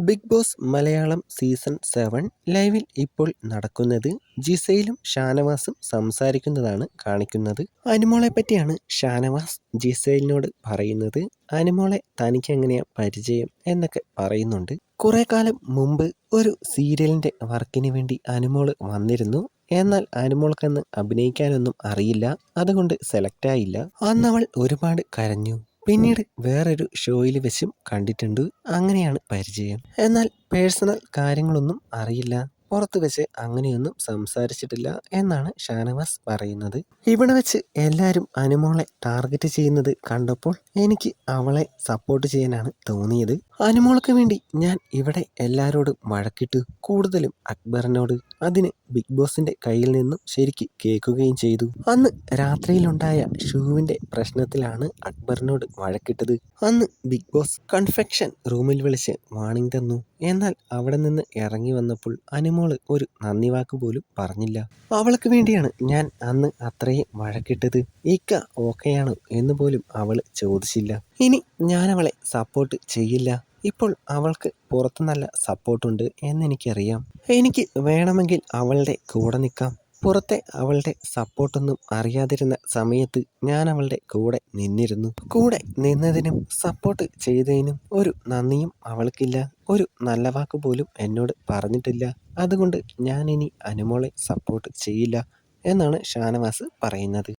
Big boss Malayalam season 7 ലൈവിൽ ഇപ്പോൾ നടക്കുന്നത് ജിസയിലും ഷാനവാസും സംസാരിക്കുന്നതാണ് കാണിക്കുന്നത്. അനുമോളെ പറ്റിയാണ് ഷാനവാസ് ജിസയിലിനോട് പറയുന്നത്. അനുമോളെ തനിക്ക് എങ്ങനെയാ പരിചയം എന്നൊക്കെ പറയുന്നുണ്ട്. കുറെ കാലം മുമ്പ് ഒരു സീരിയലിന്റെ വർക്കിന് വേണ്ടി അനുമോള് വന്നിരുന്നു. എന്നാൽ അനുമോൾക്കന്ന് അഭിനയിക്കാനൊന്നും അറിയില്ല, അതുകൊണ്ട് സെലക്ട് ആയില്ല. അന്നവൾ ഒരുപാട് കരഞ്ഞു. പിന്നീട് വേറൊരു ഷോയിൽ വെച്ചും കണ്ടിട്ടുണ്ട്. അങ്ങനെയാണ് പരിചയം. എന്നാൽ പേഴ്സണൽ കാര്യങ്ങളൊന്നും അറിയില്ല, പുറത്ത് വെച്ച് അങ്ങനെയൊന്നും സംസാരിച്ചിട്ടില്ല എന്നാണ് ഷാനവാസ് പറയുന്നത്. ഇവിടെ വെച്ച് എല്ലാവരും അനുമോളെ ടാർഗറ്റ് ചെയ്യുന്നത് കണ്ടപ്പോൾ എനിക്ക് അവളെ സപ്പോർട്ട് ചെയ്യാനാണ് തോന്നിയത്. അനുമോൾക്ക് വേണ്ടി ഞാൻ ഇവിടെ എല്ലാവരോടും വഴക്കിട്ടു, കൂടുതലും അക്ബറിനോട്. അതിന് ബിഗ് ബോസിന്റെ കയ്യിൽ നിന്നും ശരിക്ക് കേൾക്കുകയും ചെയ്തു. അന്ന് രാത്രിയിലുണ്ടായ ഷൂവിന്റെ പ്രശ്നത്തിലാണ് അക്ബറിനോട് വഴക്കിട്ടത്. അന്ന് ബിഗ് ബോസ് കൺഫെക്ഷൻ റൂമിൽ വിളിച്ച് വാണിംഗ് തന്നു. എന്നാൽ അവിടെ നിന്ന് ഇറങ്ങി വന്നപ്പോൾ അനുമോള് ഒരു നന്ദി വാക്ക് പോലും പറഞ്ഞില്ല. അവൾക്ക് വേണ്ടിയാണ് ഞാൻ അന്ന് അത്രയും വഴക്കിട്ടത്. ഇക്ക ഓക്കെയാണോ എന്ന് പോലും അവള് ചോദിച്ചില്ല. ഇനി ഞാൻ അവളെ സപ്പോർട്ട് ചെയ്യില്ല. ഇപ്പോൾ അവൾക്ക് പുറത്ത് നല്ല സപ്പോർട്ടുണ്ട് എന്നെനിക്കറിയാം. എനിക്ക് വേണമെങ്കിൽ അവളുടെ കൂടെ നിൽക്കാം. പുറത്തെ അവളുടെ സപ്പോർട്ടൊന്നും അറിയാതിരുന്ന സമയത്ത് ഞാൻ അവളുടെ കൂടെ നിന്നിരുന്നു. കൂടെ നിന്നതിനും സപ്പോർട്ട് ചെയ്തതിനും ഒരു നന്ദിയും അവൾക്കില്ല. ഒരു നല്ല വാക്ക് പോലും എന്നോട് പറഞ്ഞിട്ടില്ല. അതുകൊണ്ട് ഞാൻ ഇനി അനുമോളെ സപ്പോർട്ട് ചെയ്യില്ല എന്നാണ് ഷാനവാസ് പറയുന്നത്.